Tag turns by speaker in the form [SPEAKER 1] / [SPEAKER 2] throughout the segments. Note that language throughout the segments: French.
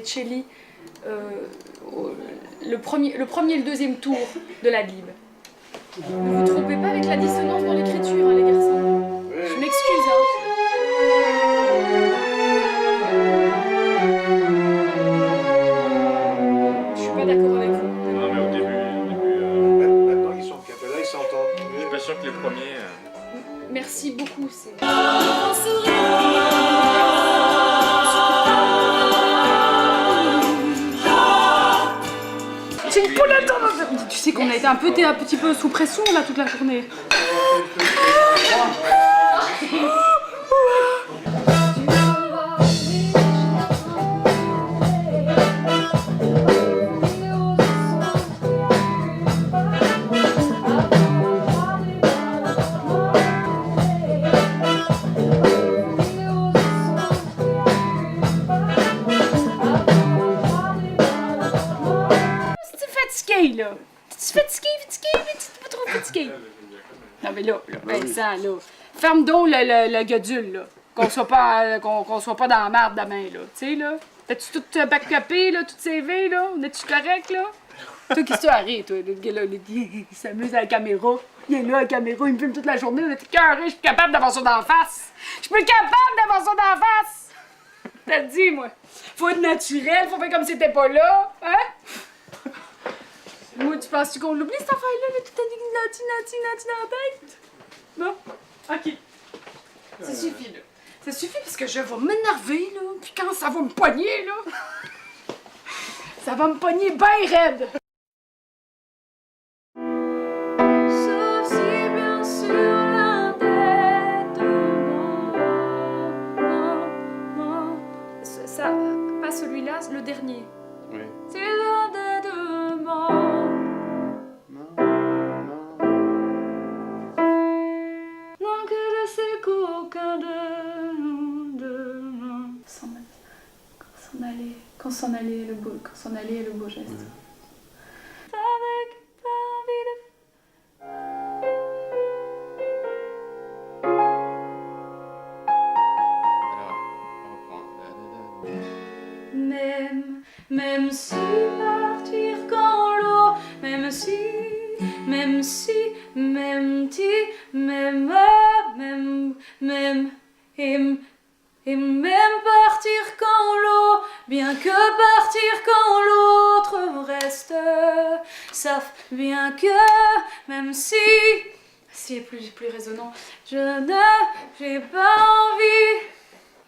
[SPEAKER 1] Bocelli, le premier et le deuxième tour de l'adlib. Ne vous trompez pas avec la dissonance dans l'écriture, hein, les garçons. Je m'excuse, hein. Je suis pas d'accord avec vous.
[SPEAKER 2] Non, mais au début.
[SPEAKER 3] Maintenant qu'ils sont a cappella, ils s'entendent.
[SPEAKER 2] Je suis pas sûr que les premiers.
[SPEAKER 1] Merci beaucoup. C'est une poulette. Tu sais qu'on a été un petit peu sous pression là toute la journée. Là. Tu pas trop fatigué? Non mais là, Vincent, là, ferme donc le gueudule, là. Qu'on soit pas dans la merde demain, là. Tu sais, là. T'as-tu tout backupé, là, tout CV, là? On est-tu correct, là? Toi, qu'est-ce que tu arrives, toi? Le gars, là, il s'amuse à la caméra. Il est là, à la caméra, il me filme toute la journée. On est écœurés, je suis capable d'avoir ça d'en face. Je suis plus capable d'avoir ça d'en face! T'as dit, moi. Faut être naturel, faut faire comme si t'étais pas là, hein? Moi, tu penses qu'on l'oublie cette affaire-là, là, tout nati dans la tête? Non? Ok. Ça suffit, là. Ça suffit parce que je vais m'énerver, là. Puis quand ça va me pogner, là, ça va me pogner bien raide. Sauf si, bien sûr, l'un des deux ça, pas celui-là, le dernier.
[SPEAKER 2] Oui.
[SPEAKER 1] C'est l'un des deux non, que je sais qu'aucun de nous deux quand s'en allait le beau geste. Avec pas envie de...
[SPEAKER 2] Alors, on reprend.
[SPEAKER 1] Même si partir quand l'eau, même si, et même partir quand l'eau, bien que partir quand l'autre reste, sauf bien que, même si est plus résonnant, j'ai pas envie.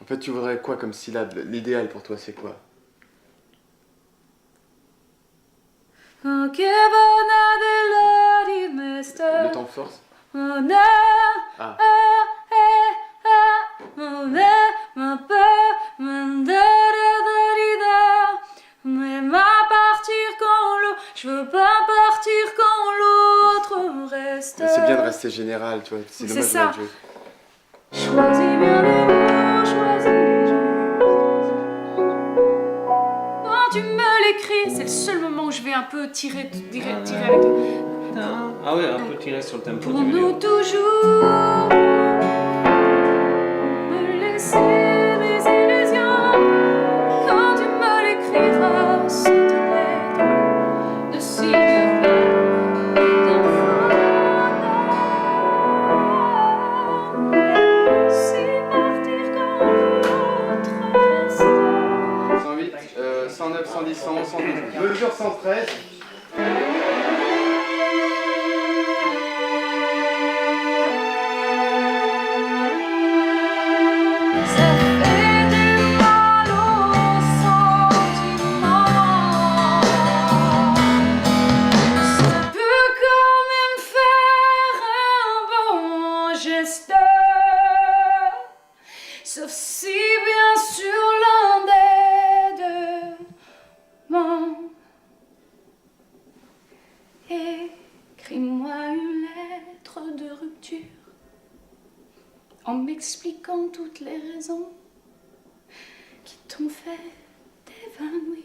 [SPEAKER 2] En fait, tu voudrais quoi comme syllabe? L'idéal pour toi, c'est quoi? Le temps force? Ah.
[SPEAKER 1] Je veux pas partir quand l'autre reste.
[SPEAKER 2] C'est bien de rester général, tu vois. C'est dommage de mettre jeu.
[SPEAKER 1] Choisis bien les mots, choisis les jeux. Quand tu me l'écris, c'est le seul moment où je vais un peu tirer avec toi.
[SPEAKER 3] Ah ouais, un peu tiré sur le tempo.
[SPEAKER 1] Pour nous toujours, me laisser des illusions. Quand tu me l'écriras, s'il te plaît, de si d'un si partir quand l'autre reste.
[SPEAKER 2] 108, 109, 110, 111, 112. Mesure 113.
[SPEAKER 1] Sauf si bien sûr l'un des deux ment. Écris-moi une lettre de rupture en m'expliquant toutes les raisons qui t'ont fait t'évanouir.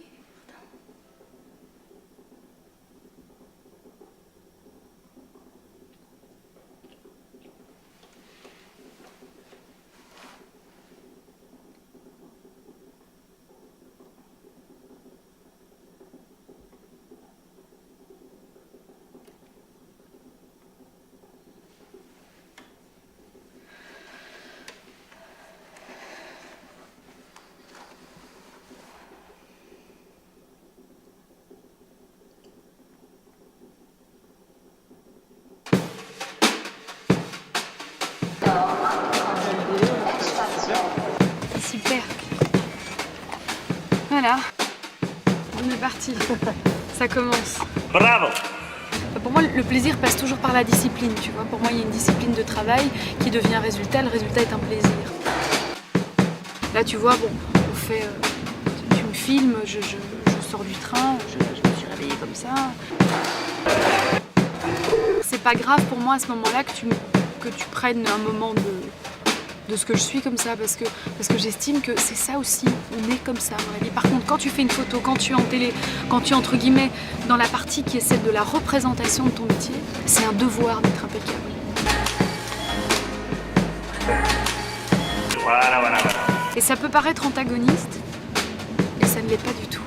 [SPEAKER 1] Voilà. On est parti. Ça commence.
[SPEAKER 3] Bravo!
[SPEAKER 1] Pour moi, le plaisir passe toujours par la discipline, tu vois. Pour moi, il y a une discipline de travail qui devient un résultat. Le résultat est un plaisir. Là, tu vois, bon, on fait... tu me filmes, je sors du train, je me suis réveillée comme ça. C'est pas grave pour moi à ce moment-là que tu prennes un moment de ce que je suis comme ça, parce que j'estime que c'est ça aussi, on est comme ça dans la vie. Par contre, quand tu fais une photo, quand tu es en télé, quand tu es entre guillemets dans la partie qui est celle de la représentation de ton métier, c'est un devoir d'être impeccable.
[SPEAKER 3] Voilà.
[SPEAKER 1] Et ça peut paraître antagoniste, et ça ne l'est pas du tout.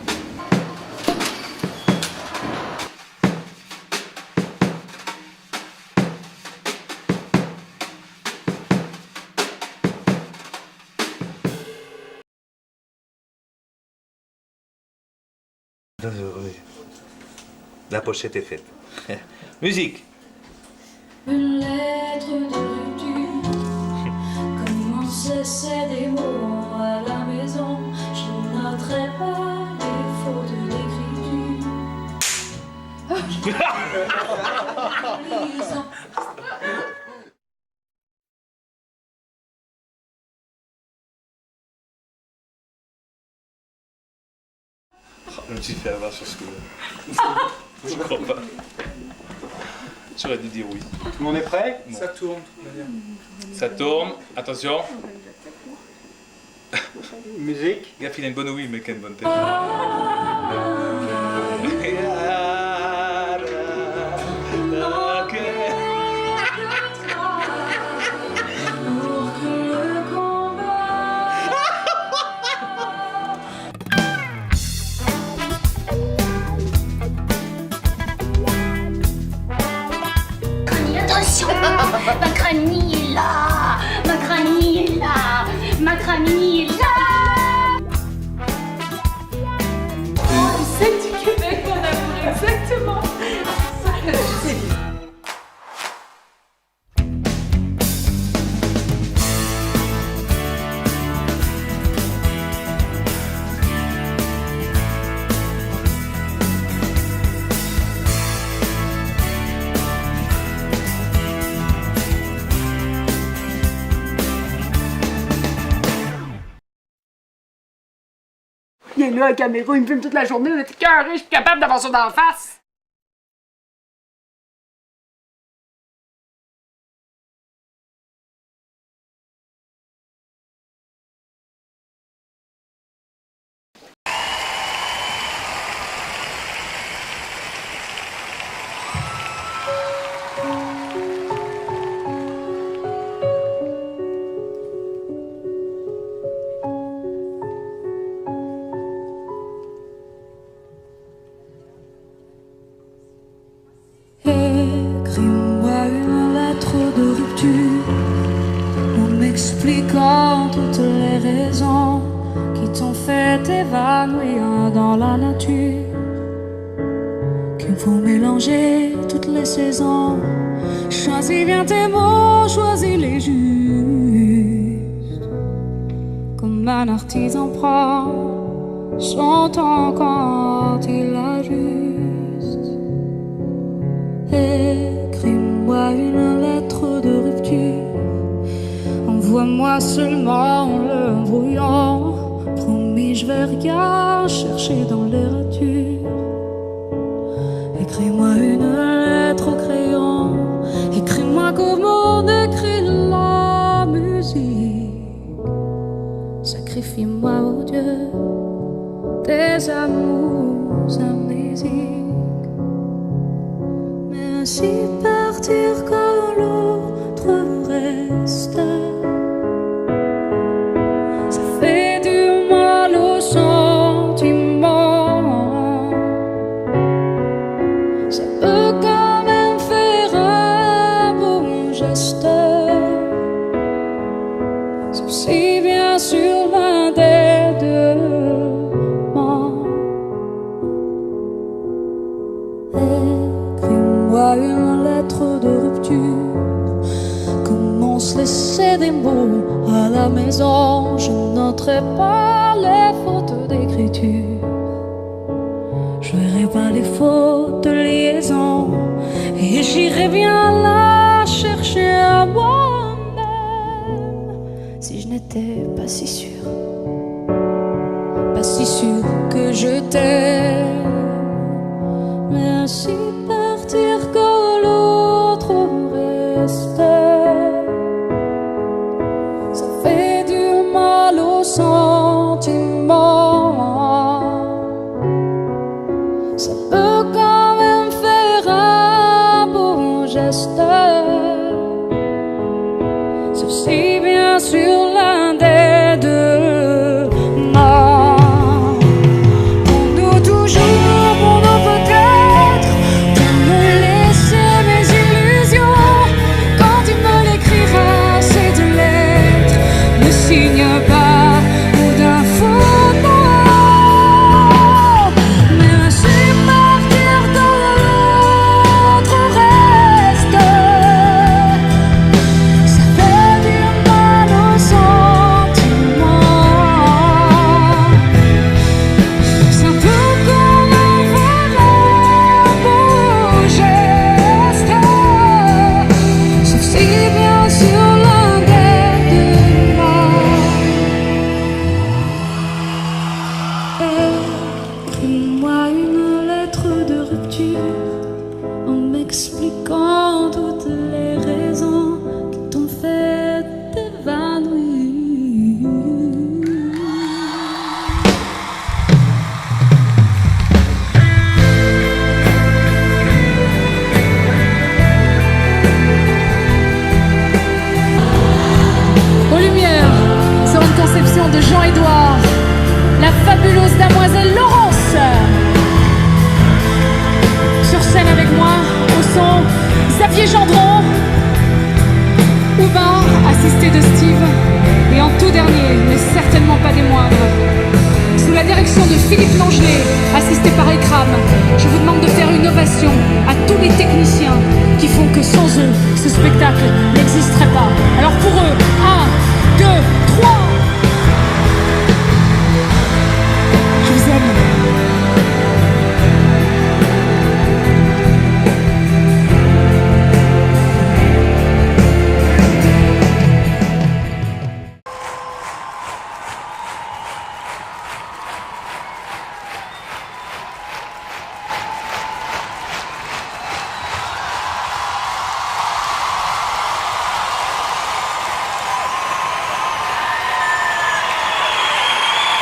[SPEAKER 3] Oui. La pochette est faite. Musique.
[SPEAKER 4] Une lettre de rupture. Comment cesser des mots à la maison? Je noterai pas les fautes d'écriture.
[SPEAKER 3] Je me suis fait avoir sur ce coup-là. Je crois pas. J'aurais dû dire oui.
[SPEAKER 5] Tout le monde est prêt?
[SPEAKER 3] Bon.
[SPEAKER 5] Ça tourne.
[SPEAKER 3] Ça tourne. Attention.
[SPEAKER 5] Musique.
[SPEAKER 3] Gaffe, il a une bonne ouïe, mais qui a une bonne tête.
[SPEAKER 6] Attention, ma cranie est là, ma cranie est là, ma cranie est là.
[SPEAKER 1] C'est du Québec, mon amour, exactement. Il est là, la caméra, il me filme toute la journée, on est écœuré, je suis capable d'avoir ça d'en face.
[SPEAKER 4] Écris-moi une lettre de rupture en m'expliquant toutes les raisons qui t'ont fait évanouir dans la nature, qu'il faut mélanger toutes les saisons. Choisis bien tes mots, choisis les justes, comme un artisan prend son temps quand il ajuste. Écris-moi une lettre de rupture, envoie-moi seulement le brouillon. Promis, je vais rien chercher dans les ratures. Écris-moi une lettre au crayon, écris-moi comme on écrit la musique. Sacrifie-moi, oh Dieu, tes amours amnésiques. Mais ainsi partir quand l'autre reste, ça fait du mal aux sentiments. Ça peut quand même faire un bon geste, sauf si bien sûr l'un des deux ment. Écris-moi une lettre de rupture, comment se laisser des mots à la maison. Je noterai pas les fautes d'écriture. l'écriture. Je verrai pas les fautes de liaison et j'irai bien la chercher à moi-même si je n'étais pas si sûre, pas si sûre que je t'aime. Mais ainsi partir que l'autre reste, ça fait du mal au sentiment. Ça peut quand même faire un beau geste, sauf si bien sûr l'un des deux ment. Pour nous toujours, pour nous peut-être, pour me laisser mes illusions. Quand tu me l'écriras, ces deux lettres ne signent pas ou d'un faux nom. Mais ainsi partir de l'autre reste, ça fait du mal au sentiment. Ça peut quand même faire un beau geste, sauf si bien sûr l'un des deux ment. Écris-moi une lettre de rupture en m'expliquant toutes les raisons qui t'ont fait t'évanouir. Aux lumières, sur une conception de Jean-Édouard, la fabuleuse damoiselle Laurence. Sur scène avec moi, au son, Xavier Gendron, Oubin, assisté de Steve, et en tout dernier, mais certainement pas des moindres, sous la direction de Philippe Langelet, assisté par Ekram, je vous demande de faire une ovation à tous les techniciens qui font que sans eux, ce spectacle n'existerait pas. Alors pour eux, 1, 2, 3. Je vous aime.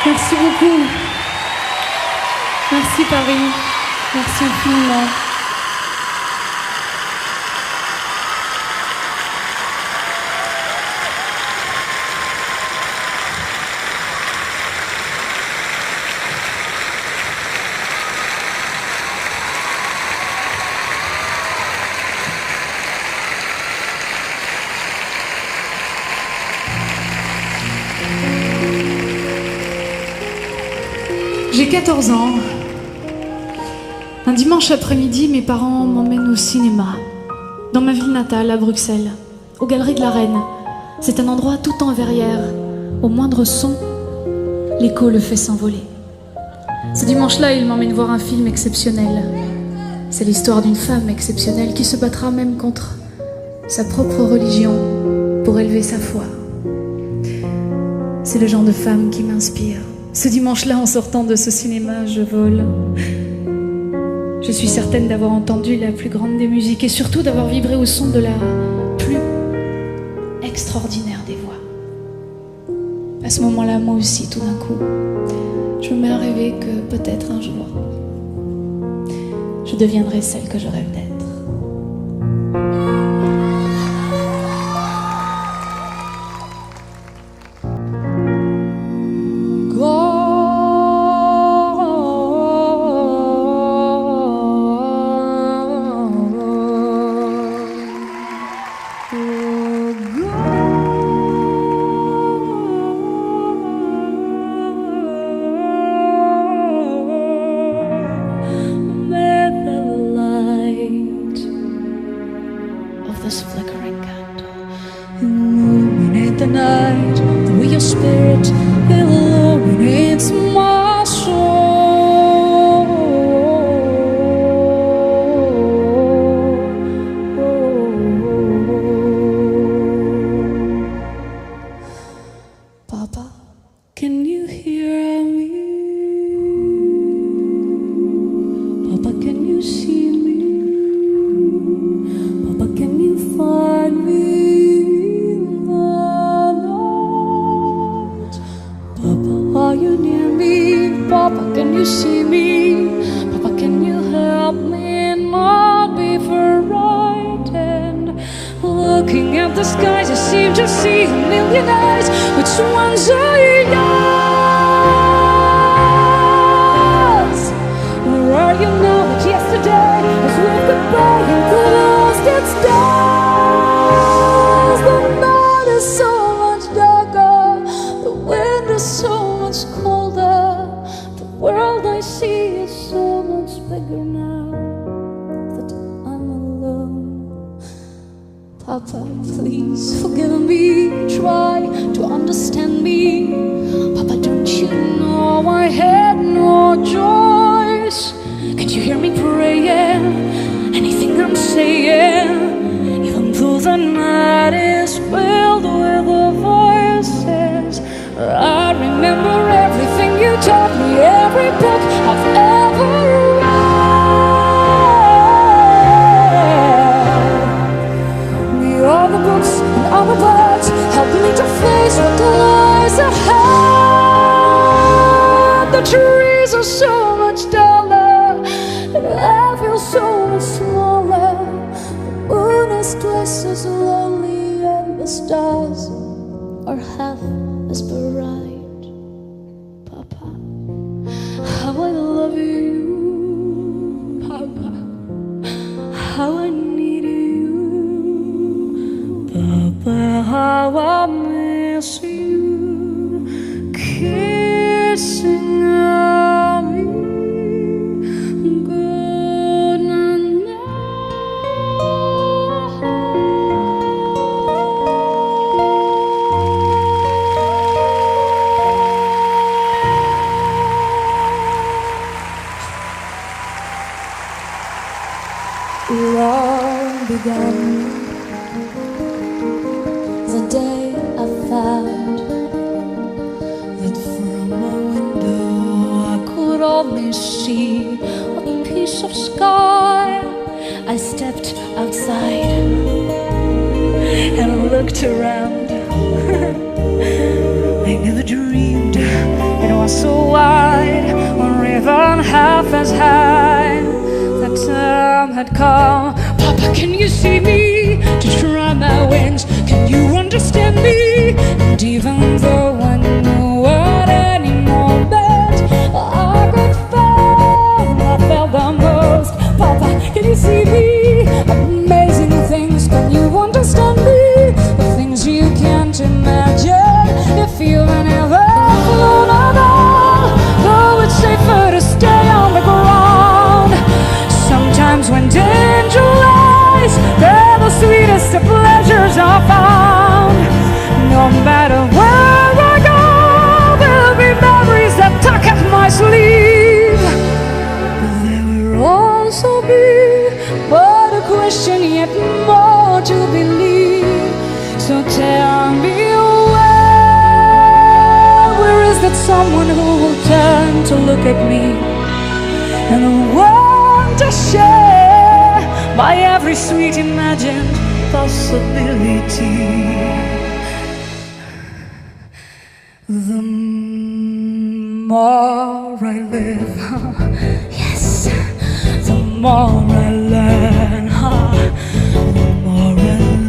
[SPEAKER 4] Merci beaucoup. Merci Paris. Merci infiniment. J'ai 14 ans. Un dimanche après-midi, mes parents m'emmènent au cinéma, dans ma ville natale, à Bruxelles, aux Galeries de la Reine. C'est un endroit tout en verrière. Au moindre son, l'écho le fait s'envoler. Ce dimanche-là, ils m'emmènent voir un film exceptionnel. C'est l'histoire d'une femme exceptionnelle qui se battra même contre sa propre religion pour élever sa foi. C'est le genre de femme qui m'inspire. Ce dimanche-là, en sortant de ce cinéma, je vole. Je suis certaine d'avoir entendu la plus grande des musiques et surtout d'avoir vibré au son de la plus extraordinaire des voix. À ce moment-là, moi aussi, tout d'un coup, je me mets à rêver que peut-être un jour, je deviendrai celle que je rêve d'être. This flickering candle illuminate the night, the way your spirit illuminates my soul. Papa, can you see me? Papa, can you help me not be frightened? Looking at the skies, I seem to see a million eyes. Which ones are yours? Where are you now? But yesterday, as we've goodbye into the lost stars. The night is so much darker, the wind is so much colder. The world I see is so much bigger now that I'm alone. Papa, please forgive me, try to understand me. Papa, don't you know I had no choice? Can you hear me praying? Anything I'm saying? Even though the night is filled with the voices, I remember everything you taught me, every book I've ever read. All the books and all the words help me to face what lies ahead. The trees are so much taller, and I feel so much smaller. The moon is twice as lonely, and the stars are half as bright. Papa, how I love you. Papa, how I need you. Papa, how I miss you. Kissing me good night. It all began the day I found that from my window I could only see a piece of sky. I stepped outside and looked around. I never dreamed it was so wide or even half as high. The time had come. Papa, can you see me? To try my wings, can you understand me? And even though I knew at any moment I could fail, I felt the most. Papa, can you see me? Amazing things, can you understand me? The things you can't imagine if you've never flown at all. Though it's safer to stay on the ground. Sometimes when danger lies, there the sweetest of pleasures are found. No matter where I go, there'll be memories that tuck at my sleeve. But there will also be but a question, yet more to believe. So tell me where is that someone who will turn to look at me and want to share my every sweet imagined possibility? The more I live, yes, the more I learn. The more I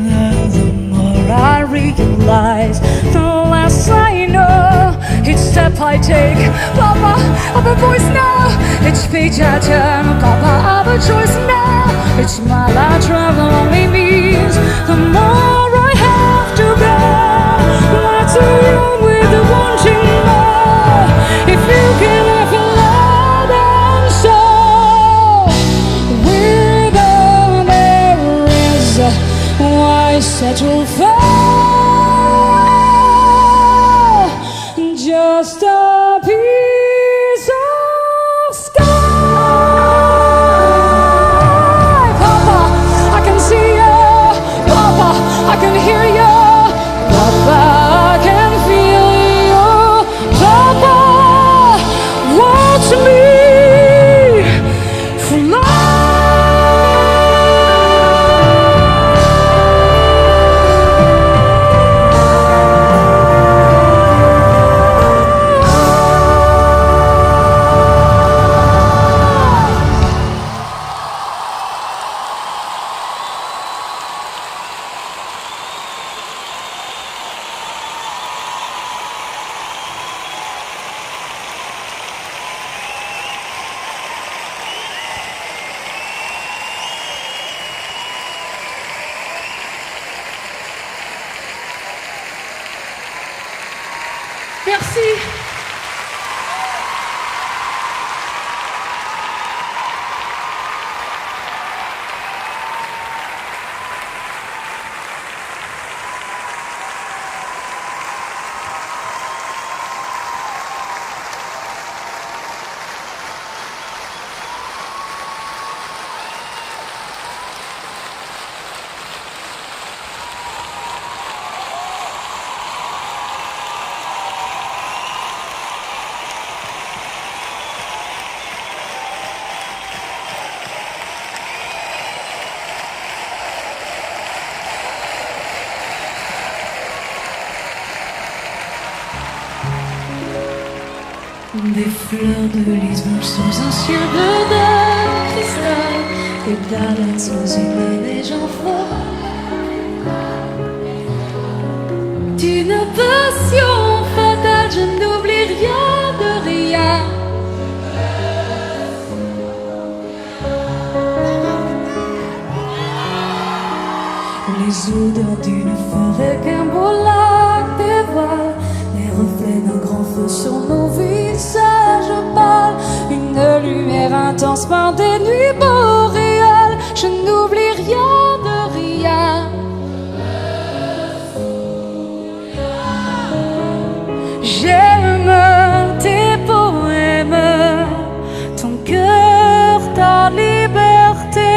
[SPEAKER 4] learn, the more I realize. The less I know, each step I take. Papa, I've a voice now. Each page I turn. Papa, I've a choice now. Each mile I travel only means the more I have to go. What's wrong with the wanting more? If you can have a love and soul, without there is, why settle for just a piece of sky? Papa, I can see you. Papa, Merci. Des fleurs de Lisbonne sous un ciel bleu de cristal, des balades sans humaines et j'en vois d'une passion fatale, je n'oublie rien de rien. Les odeurs d'une forêt qu'un beau lac dévoile, les reflets d'un grand feu sur nos visages pâles, une lumière intense par des nuits boréales, je n'oublie rien de rien. J'aime tes poèmes, ton cœur, ta liberté,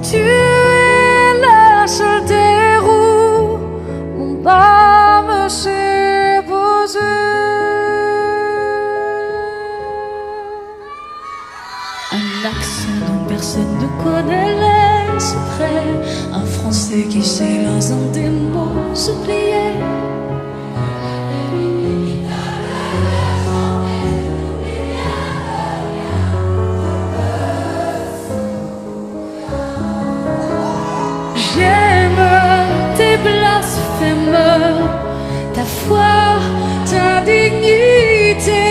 [SPEAKER 4] tu es la seule terre où mon âme s'est posée. Un accent dont personne ne connaît les secrets, un français qui s'élance dans des mots oubliés. J'aime tes blasphèmes, ta foi, ta dignité.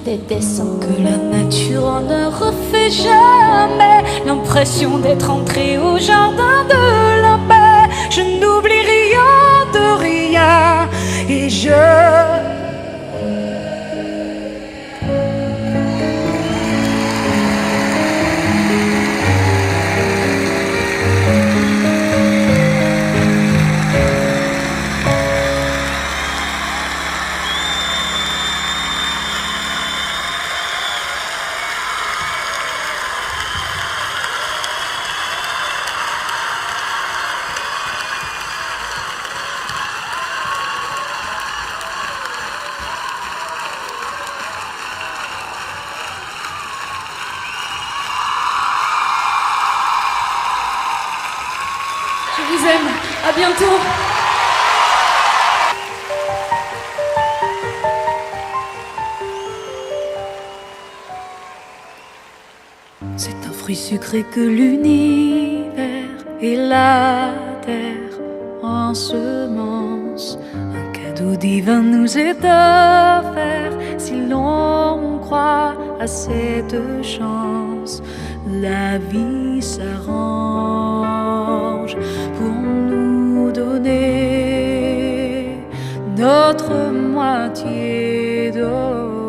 [SPEAKER 4] Des dessins que la nature ne refait jamais, l'impression d'être entré au jardin de la paix. Je n'oublie rien de rien et je vous aime. À bientôt. C'est un fruit sucré que l'univers et la terre ensemencent. Un cadeau divin nous est offert si l'on croit à cette chance. La vie s'arrange pour nous donner notre moitié d'orange.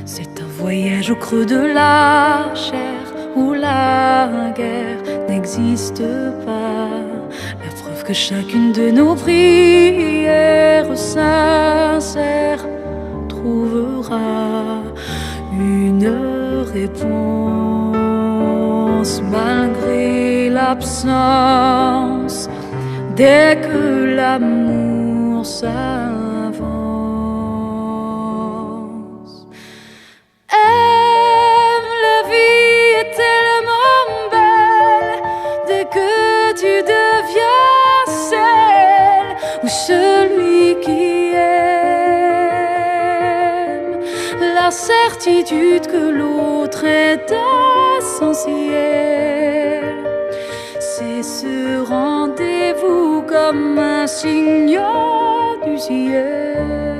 [SPEAKER 4] C'est un voyage au creux de la chair où la guerre n'est n'existe pas. La preuve que chacune de nos prières sincères trouvera une réponse malgré l'absence. Dès que l'amour s'avance, aime, la vie est tellement belle. Dès que tu deviens celle ou celui qui aime, la certitude que l'autre est essentiel. C'est ce rendez-vous comme un signe du ciel.